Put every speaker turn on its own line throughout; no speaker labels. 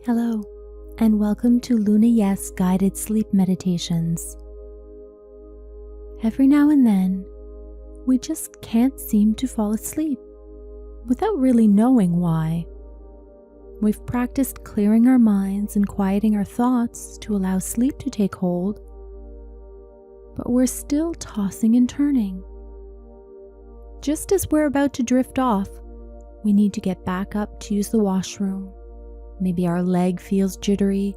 Hello, and welcome to LunaYes guided sleep meditations. Every now and then, we just can't seem to fall asleep without really knowing why. We've practiced clearing our minds and quieting our thoughts to allow sleep to take hold, but we're still tossing and turning. Just as we're about to drift off, we need to get back up to use the washroom. Maybe our leg feels jittery,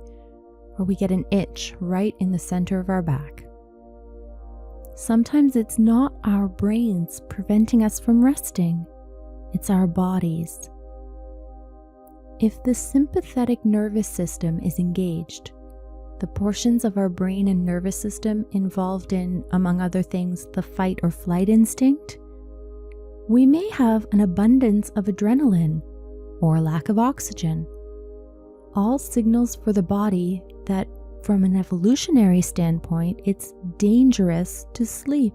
or we get an itch right in the center of our back. Sometimes it's not our brains preventing us from resting, it's our bodies. If the sympathetic nervous system is engaged, the portions of our brain and nervous system involved in, among other things, the fight or flight instinct, we may have an abundance of adrenaline or a lack of oxygen. All signals for the body that, from an evolutionary standpoint, it's dangerous to sleep,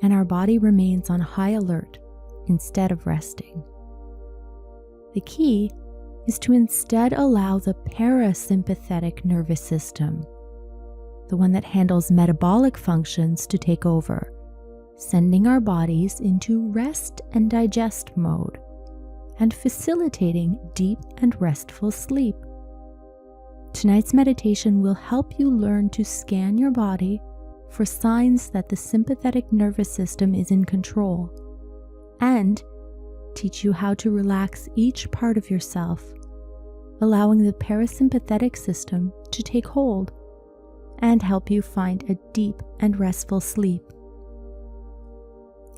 and our body remains on high alert instead of resting. The key is to instead allow the parasympathetic nervous system, the one that handles metabolic functions, to take over, sending our bodies into rest and digest mode, and facilitating deep and restful sleep. Tonight's meditation will help you learn to scan your body for signs that the sympathetic nervous system is in control, and teach you how to relax each part of yourself, allowing the parasympathetic system to take hold and help you find a deep and restful sleep.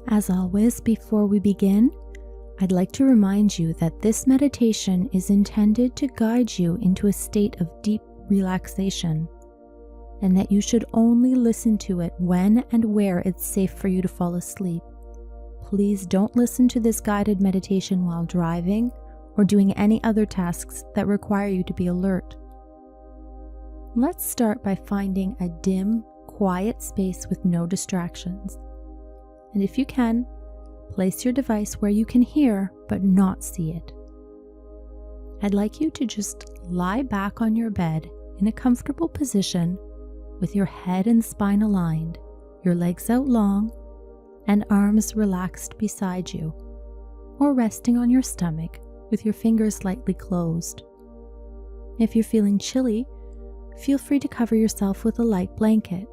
As always, before we begin, I'd like to remind you that this meditation is intended to guide you into a state of deep relaxation, and that you should only listen to it when and where it's safe for you to fall asleep. Please don't listen to this guided meditation while driving or doing any other tasks that require you to be alert. Let's start by finding a dim, quiet space with no distractions. And if you can, place your device where you can hear but not see it. I'd like you to just lie back on your bed in a comfortable position with your head and spine aligned, your legs out long, and arms relaxed beside you, or resting on your stomach with your fingers lightly closed. If you're feeling chilly, feel free to cover yourself with a light blanket.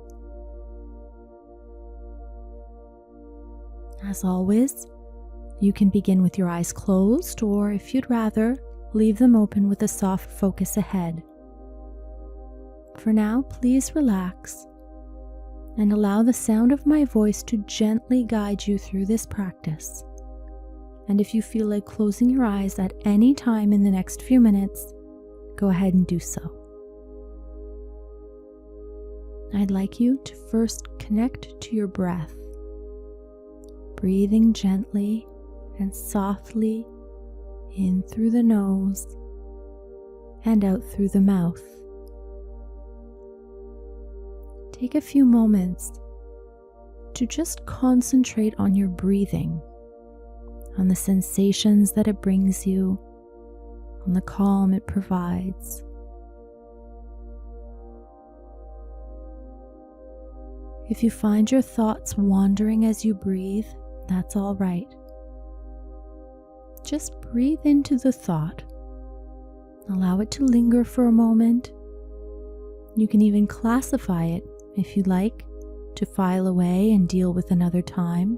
As always, you can begin with your eyes closed, or if you'd rather, leave them open with a soft focus ahead. For now, please relax and allow the sound of my voice to gently guide you through this practice. And if you feel like closing your eyes at any time in the next few minutes, go ahead and do so. I'd like you to first connect to your breath, breathing gently and softly in through the nose and out through the mouth. Take a few moments to just concentrate on your breathing, on the sensations that it brings you, on the calm it provides. If you find your thoughts wandering as you breathe, that's all right. Just breathe into the thought. Allow it to linger for a moment. You can even classify it, if you like, to file away and deal with another time.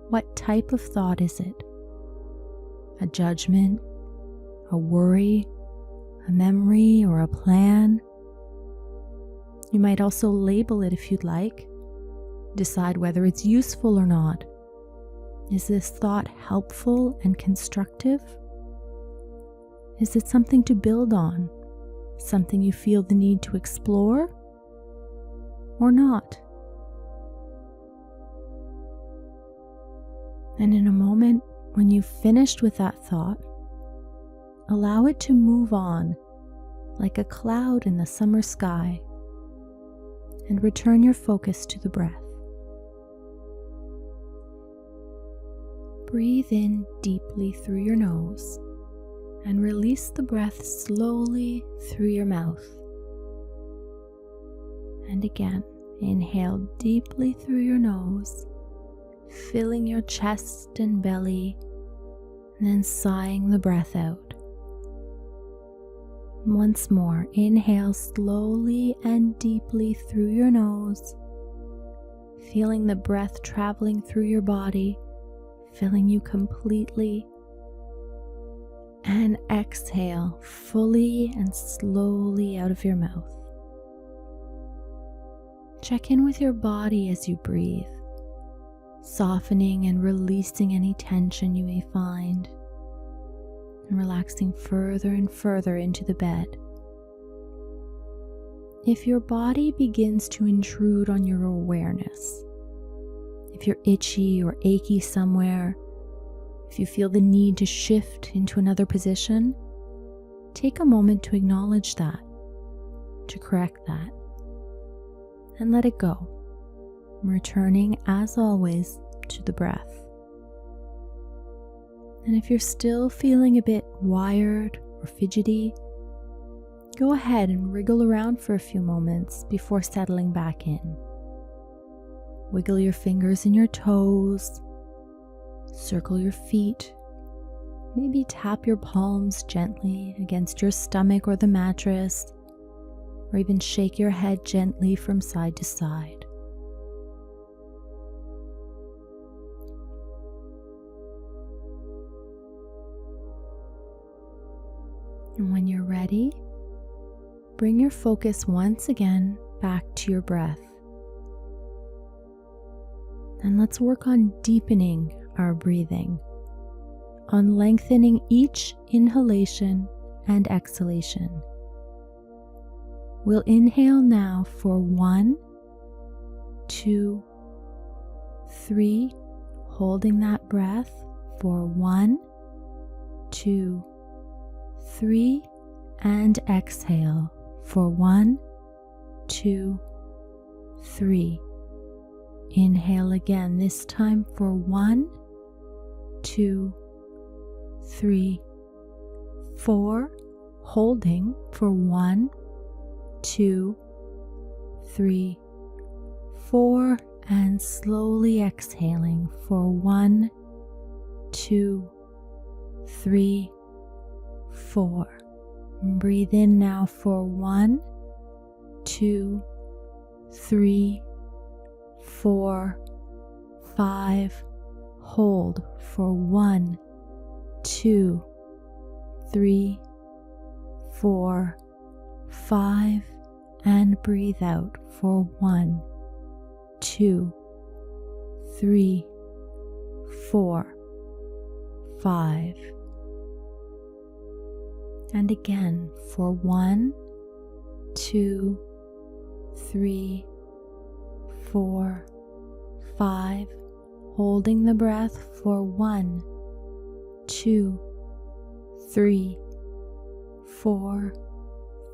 What type of thought is it? A judgment, a worry, a memory, or a plan? You might also label it if you'd like. Decide whether it's useful or not. Is this thought helpful and constructive? Is it something to build on? Something you feel the need to explore? Or not? And in a moment, when you've finished with that thought, allow it to move on like a cloud in the summer sky, and return your focus to the breath. Breathe in deeply through your nose and release the breath slowly through your mouth. And again, inhale deeply through your nose, filling your chest and belly, and then sighing the breath out. Once more, inhale slowly and deeply through your nose, feeling the breath traveling through your body, filling you completely. And exhale fully and slowly out of your mouth. Check in with your body as you breathe, softening and releasing any tension you may find, and relaxing further and further into the bed. If your body begins to intrude on your awareness, if you're itchy or achy somewhere, if you feel the need to shift into another position, take a moment to acknowledge that, to correct that, and let it go, returning as always to the breath. And if you're still feeling a bit wired or fidgety, go ahead and wriggle around for a few moments before settling back in. Wiggle your fingers and your toes, circle your feet, maybe tap your palms gently against your stomach or the mattress, or even shake your head gently from side to side. And when you're ready, bring your focus once again back to your breath. And let's work on deepening our breathing, on lengthening each inhalation and exhalation. We'll inhale now for 1, 2, 3, holding that breath for 1, 2, 3, and exhale for 1, 2, 3. Inhale again, this time for 1, 2, 3, 4, holding for 1, 2, 3, 4, and slowly exhaling for 1, 2, 3, 4. Breathe in now for 1, 2, 3, 4, 5. Hold for 1, 2, 3, 4, 5, and breathe out for 1, 2, 3, 4, 5. And again for 1, 2, 3, 4, 5. Holding the breath for 1, 2, 3, 4,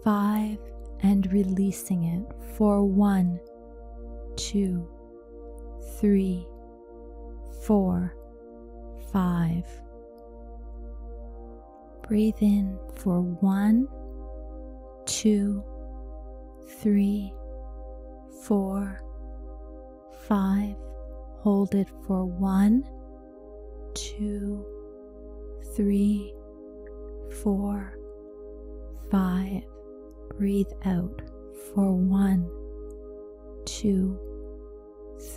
5, and releasing it for 1, 2, 3, 4, 5. Breathe in for 1, 2, 3, 4, 5. Hold it for 1, 2, 3, 4, 5. Breathe out for 1, 2,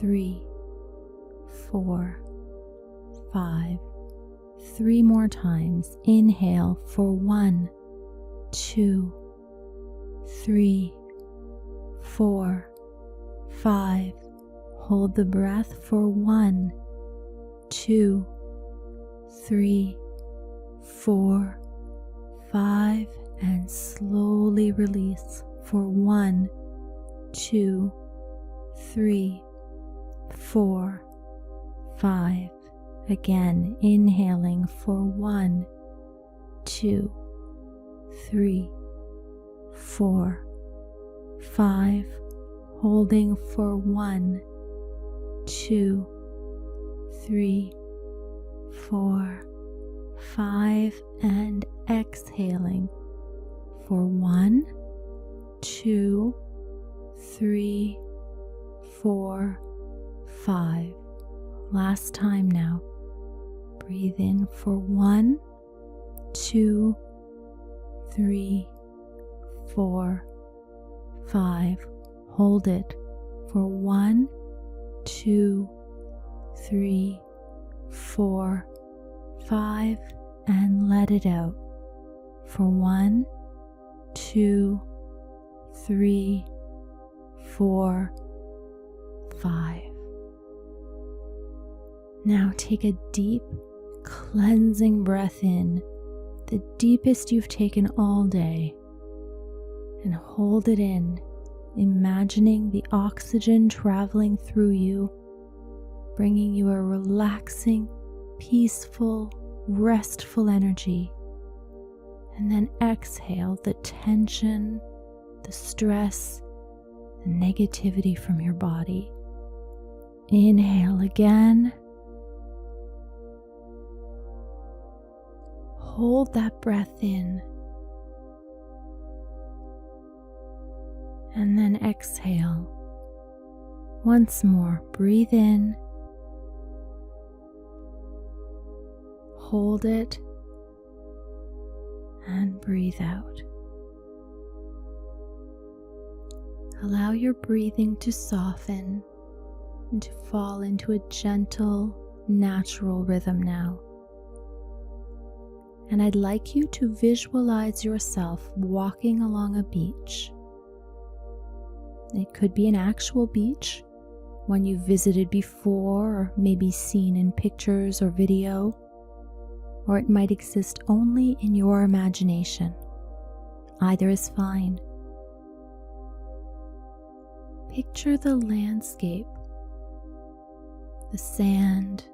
3, 4, 5. 3 more times. Inhale for 1, 2, 3, 4, 5. Hold the breath for 1, 2, 3, 4, 5, and slowly release for 1, 2, 3, 4, 5. Again, inhaling for 1, 2, 3, 4, 5. Holding for 1, 2, 3, 4, 5, and exhaling for 1, 2, 3, 4, 5. Last time now. Breathe in for 1, 2, 3, 4, 5. Hold it for 1, 2, 3, 4, 5, and let it out for 1, 2, 3, 4, 5. Now take a deep, cleansing breath in, the deepest you've taken all day, and hold it in, imagining the oxygen traveling through you, bringing you a relaxing, peaceful, restful energy. And then exhale the tension, the stress, the negativity from your body. Inhale again. Hold that breath in. And then exhale. Once more, breathe in. Hold it. And breathe out. Allow your breathing to soften and to fall into a gentle, natural rhythm now. And I'd like you to visualize yourself walking along a beach. It could be an actual beach, one you've visited before or maybe seen in pictures or video, or it might exist only in your imagination. Either is fine. Picture the landscape, the sand,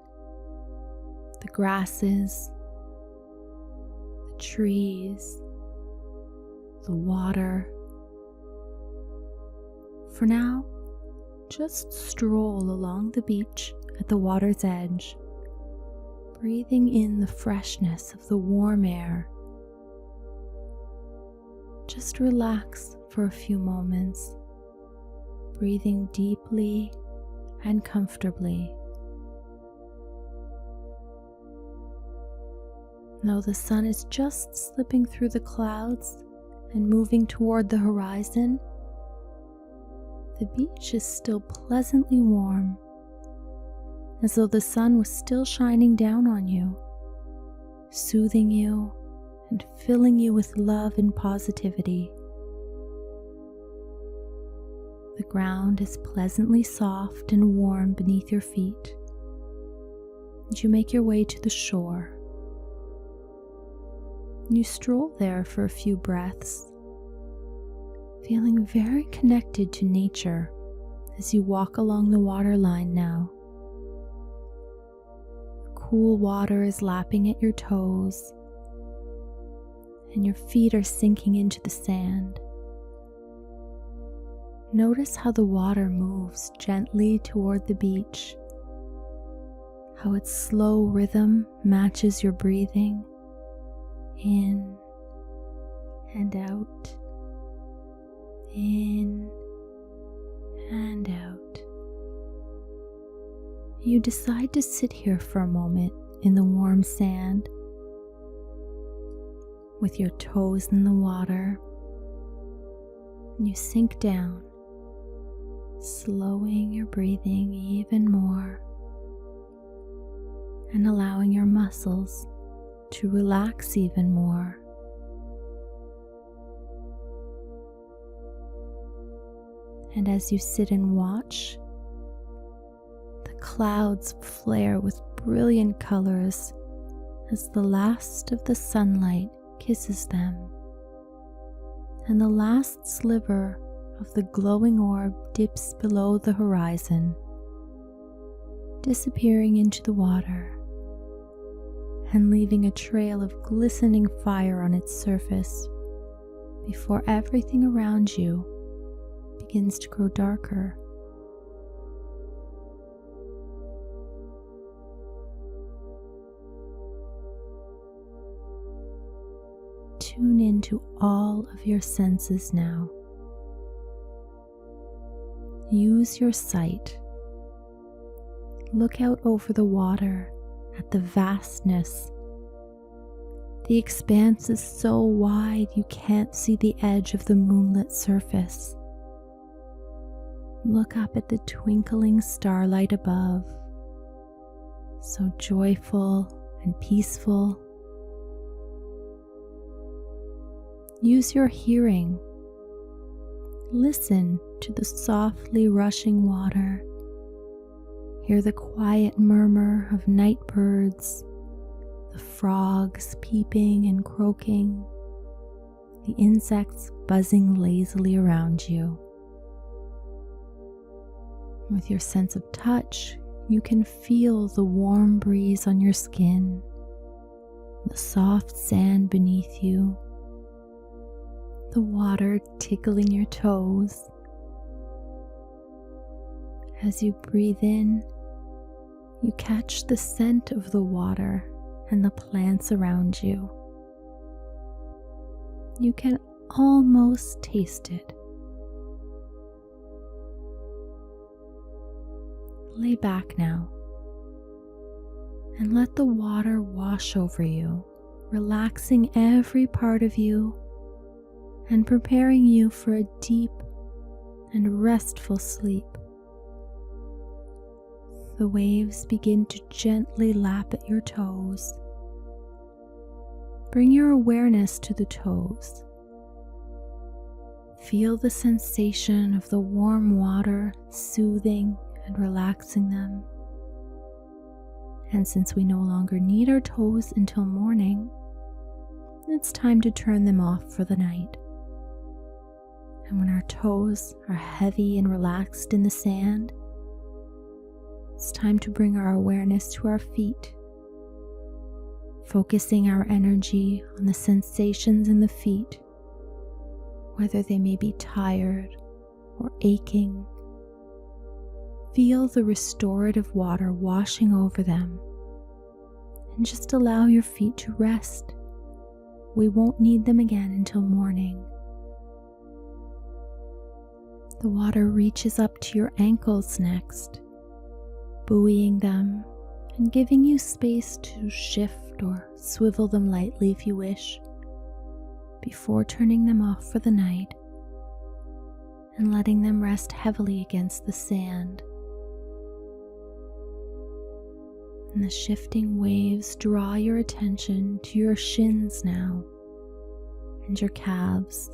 the grasses, the trees, the water. For now, just stroll along the beach at the water's edge, breathing in the freshness of the warm air. Just relax for a few moments, breathing deeply and comfortably. Though the sun is just slipping through the clouds and moving toward the horizon, the beach is still pleasantly warm, as though the sun was still shining down on you, soothing you and filling you with love and positivity. The ground is pleasantly soft and warm beneath your feet, and you make your way to the shore. You stroll there for a few breaths, feeling very connected to nature as you walk along the waterline now. The cool water is lapping at your toes, and your feet are sinking into the sand. Notice how the water moves gently toward the beach, how its slow rhythm matches your breathing in and out, in and out. You decide to sit here for a moment in the warm sand, with your toes in the water, and you sink down, slowing your breathing even more and allowing your muscles to relax even more. And as you sit and watch, the clouds flare with brilliant colors as the last of the sunlight kisses them, and the last sliver of the glowing orb dips below the horizon, disappearing into the water and leaving a trail of glistening fire on its surface before everything around you begins to grow darker. tune into all of your senses now. Use your sight. Look out over the water at the vastness. The expanse is so wide you can't see the edge of the moonlit surface. Look up at the twinkling starlight above, so joyful and peaceful. Use your hearing. Listen to the softly rushing water. Hear the quiet murmur of night birds, the frogs peeping and croaking, the insects buzzing lazily around you. With your sense of touch, you can feel the warm breeze on your skin, the soft sand beneath you, the water tickling your toes. As you breathe in, you catch the scent of the water and the plants around you. You can almost taste it. Lay back now and let the water wash over you, relaxing every part of you and preparing you for a deep and restful sleep. The waves begin to gently lap at your toes. Bring your awareness to the toes. Feel the sensation of the warm water soothing and relaxing them. And since we no longer need our toes until morning, it's time to turn them off for the night. And when our toes are heavy and relaxed in the sand, it's time to bring our awareness to our feet, focusing our energy on the sensations in the feet, whether they may be tired or aching. Feel the restorative water washing over them, and just allow your feet to rest. We won't need them again until morning. The water reaches up to your ankles next, buoying them and giving you space to shift or swivel them lightly if you wish, before turning them off for the night and letting them rest heavily against the sand. And the shifting waves draw your attention to your shins now and your calves,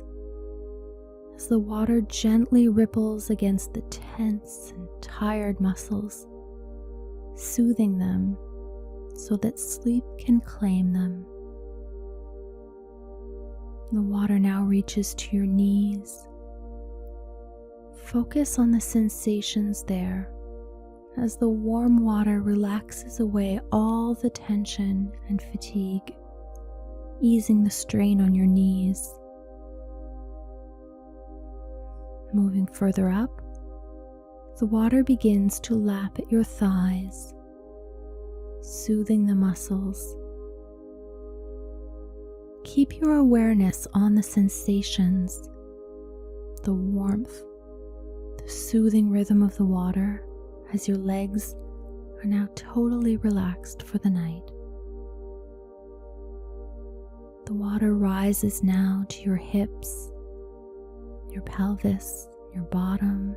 as the water gently ripples against the tense and tired muscles, soothing them so that sleep can claim them. The water now reaches to your knees. Focus on the sensations there as the warm water relaxes away all the tension and fatigue, easing the strain on your knees. Moving further up, the water begins to lap at your thighs, soothing the muscles. Keep your awareness on the sensations, the warmth, the soothing rhythm of the water as your legs are now totally relaxed for the night. The water rises now to your hips, your pelvis, your bottom.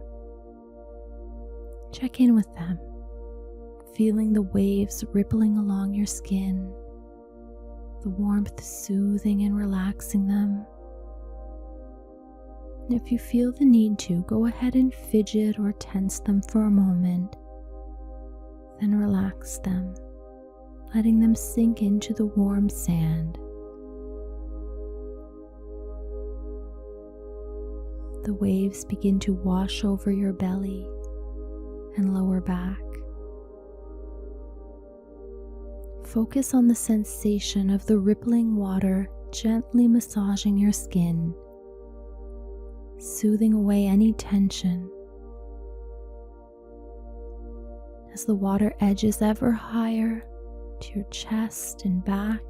Check in with them, feeling the waves rippling along your skin, the warmth soothing and relaxing them. And if you feel the need to, go ahead and fidget or tense them for a moment, then relax them, letting them sink into the warm sand. The waves begin to wash over your belly and lower back. Focus on the sensation of the rippling water gently massaging your skin, soothing away any tension. As the water edges ever higher to your chest and back,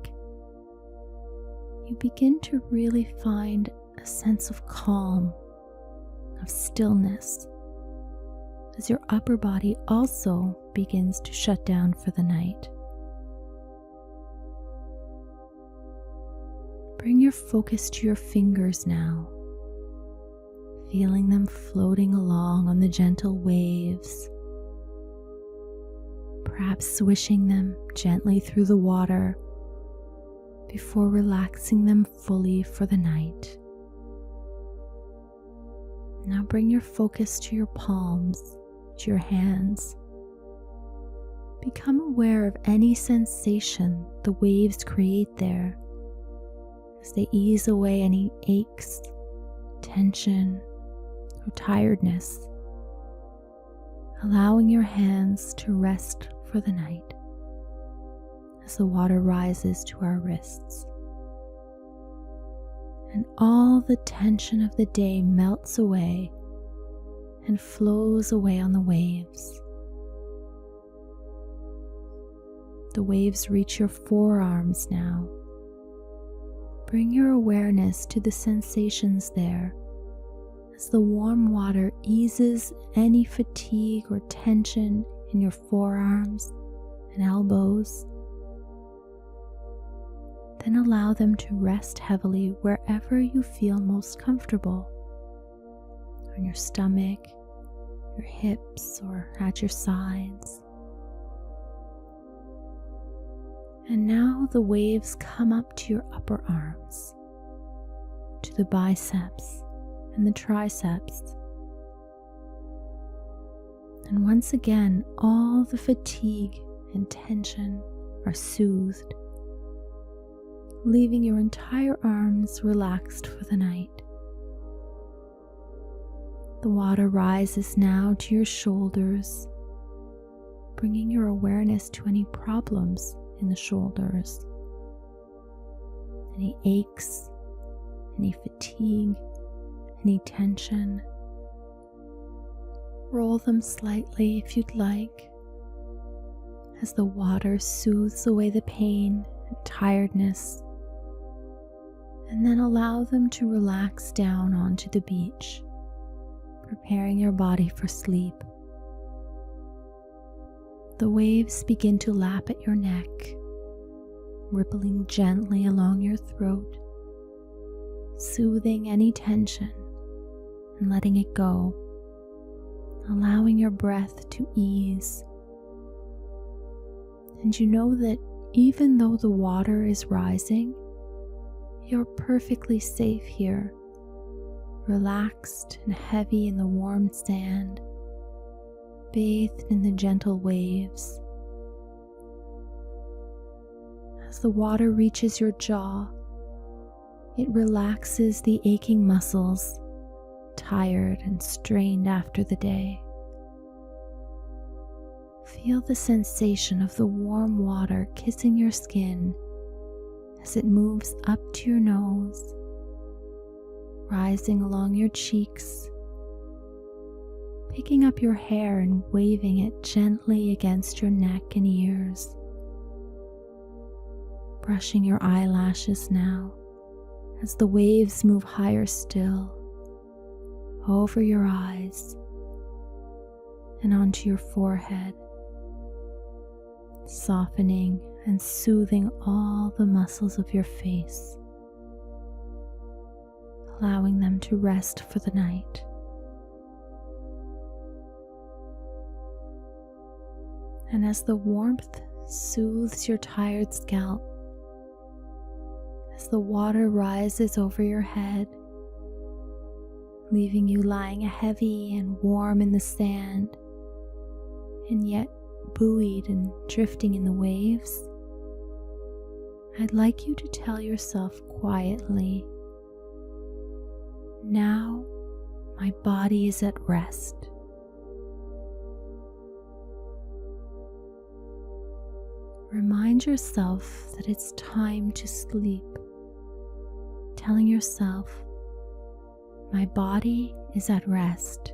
you begin to really find a sense of calm, of stillness, as your upper body also begins to shut down for the night. Bring your focus to your fingers now, feeling them floating along on the gentle waves, perhaps swishing them gently through the water before relaxing them fully for the night. Now bring your focus to your palms, to your hands. Become aware of any sensation the waves create there as they ease away any aches, tension, or tiredness, allowing your hands to rest for the night as the water rises to our wrists. And all the tension of the day melts away and flows away on the waves. The waves reach your forearms now. Bring your awareness to the sensations there as the warm water eases any fatigue or tension in your forearms and elbows. Then allow them to rest heavily wherever you feel most comfortable, on your stomach, your hips, or at your sides. And now the waves come up to your upper arms, to the biceps and the triceps. And once again, all the fatigue and tension are soothed, leaving your entire arms relaxed for the night. The water rises now to your shoulders, bringing your awareness to any problems in the shoulders, any aches, any fatigue, any tension. Roll them slightly if you'd like, as the water soothes away the pain and tiredness, and then allow them to relax down onto the beach, preparing your body for sleep. The waves begin to lap at your neck, rippling gently along your throat, soothing any tension and letting it go, allowing your breath to ease. And you know that even though the water is rising, you're perfectly safe here, relaxed and heavy in the warm sand, bathed in the gentle waves. As the water reaches your jaw, it relaxes the aching muscles, tired and strained after the day. Feel the sensation of the warm water kissing your skin as it moves up to your nose, rising along your cheeks, picking up your hair and waving it gently against your neck and ears, brushing your eyelashes now as the waves move higher still, over your eyes and onto your forehead, softening and soothing all the muscles of your face, allowing them to rest for the night. And as the warmth soothes your tired scalp, as the water rises over your head, leaving you lying heavy and warm in the sand, and yet buoyed and drifting in the waves, I'd like you to tell yourself quietly, "Now my body is at rest." Remind yourself that it's time to sleep, telling yourself, "My body is at rest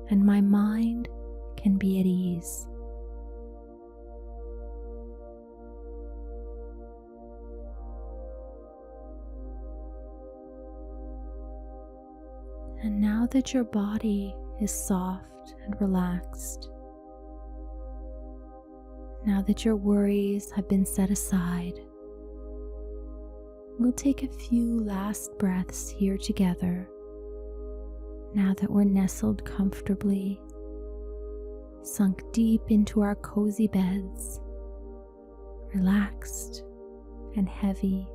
and my mind can be at ease." And now that your body is soft and relaxed, now that your worries have been set aside, we'll take a few last breaths here together. Now that we're nestled comfortably, sunk deep into our cozy beds, relaxed and heavy,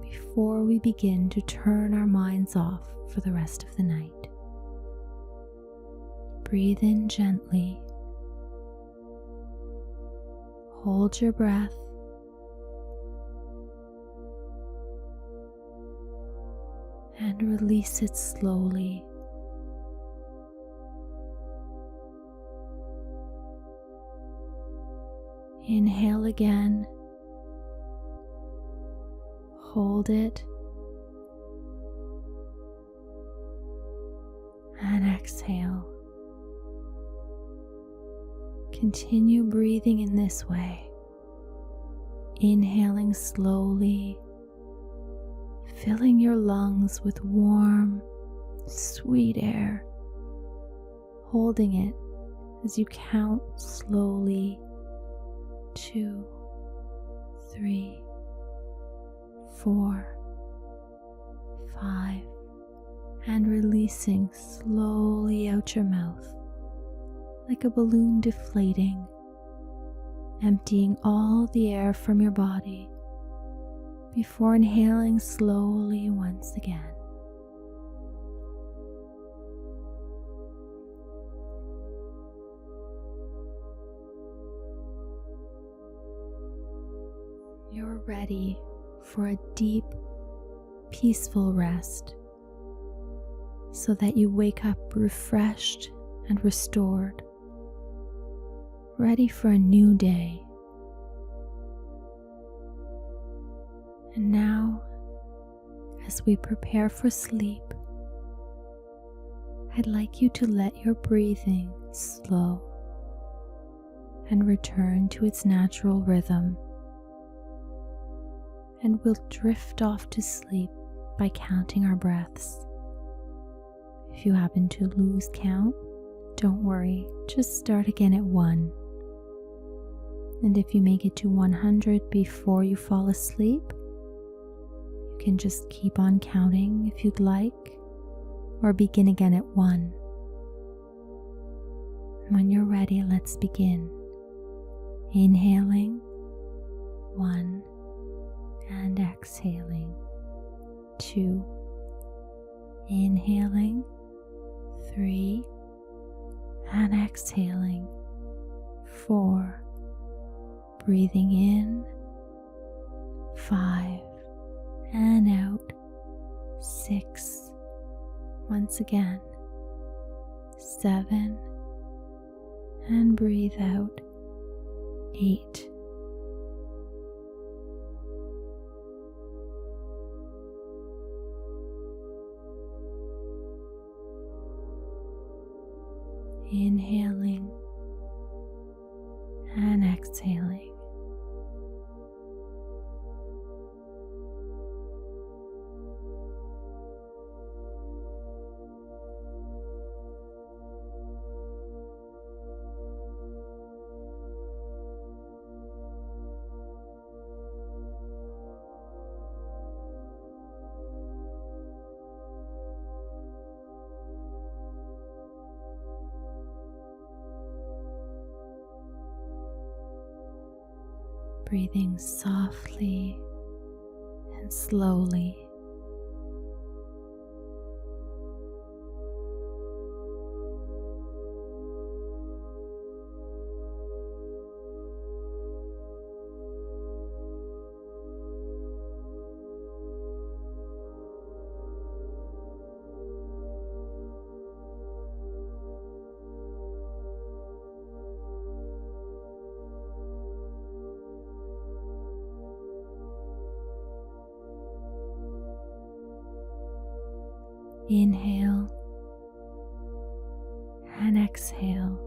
before we begin to turn our minds off for the rest of the night. Breathe in gently. Hold your breath. And release it slowly. Inhale again. Hold it. And exhale. Continue breathing in this way. Inhaling slowly, filling your lungs with warm, sweet air, holding it as you count slowly 2, 3, 4, 5, and releasing slowly out your mouth like a balloon deflating, emptying all the air from your body before inhaling slowly once again. You're ready for a deep, peaceful rest so that you wake up refreshed and restored, ready for a new day. And now, as we prepare for sleep, I'd like you to let your breathing slow and return to its natural rhythm. And we'll drift off to sleep by counting our breaths. If you happen to lose count, don't worry, just start again at 1. And if you make it to 100 before you fall asleep, you can just keep on counting if you'd like, or begin again at 1. When you're ready, let's begin. Inhaling, 1, and exhaling, 2. Inhaling, 3, and exhaling, 4. Breathing in, 5, and out, 6. Once again, 7, and breathe out, 8. Inhaling and exhaling. Breathing softly and slowly. Inhale and exhale.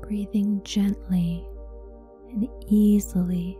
breathing gently and easily.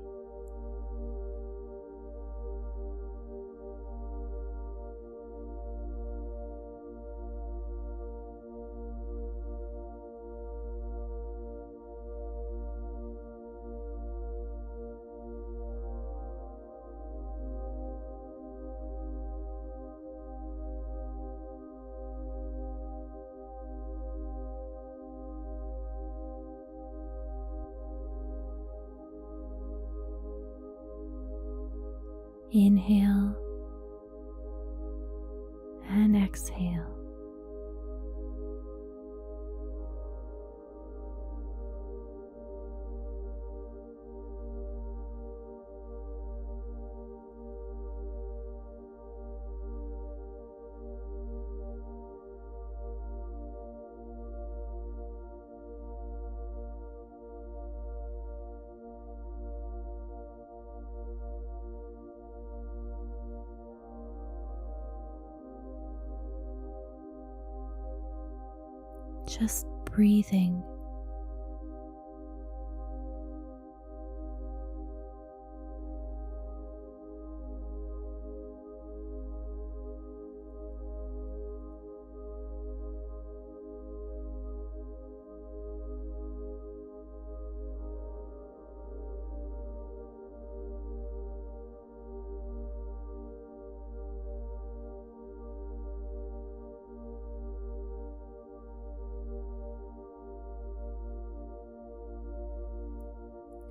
Inhale and exhale. Just breathing.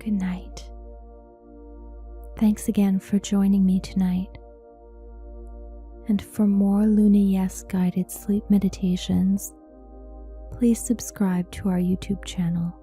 Good night. Thanks again for joining me tonight. And for more LunaYes guided sleep meditations, please subscribe to our YouTube channel.